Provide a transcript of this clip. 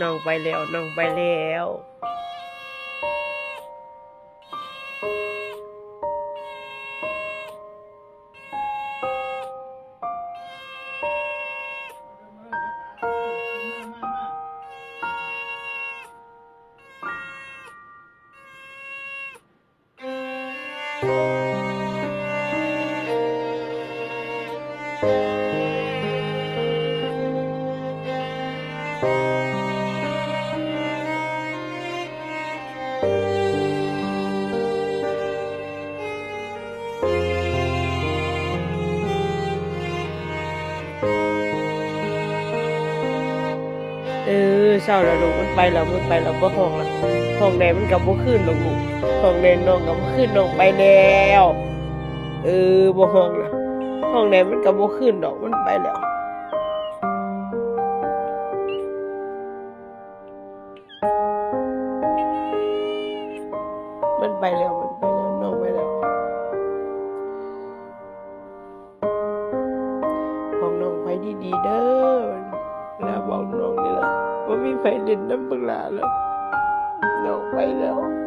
น้องไปแล้วน้องไปแล้วเศร้าแล้วลูกมันไปแล้วบ่ห้องละห้องไหนมันกับบ่ขึ้นหรอกลูกห้องไหนน้องกับบ่ขึ้นน้องไปแล้วบ่ห้องละห้องไหนมันกับบ่ขึ้นดอกมันไปแล้วมันไปแล้วน้องไปแล้วห้องน้องไปดีๆเด้อแล้วบอกน้องนี่ล่ะว่ามีไผเล่นน้ำปลาแล้วน้องไปแล้ว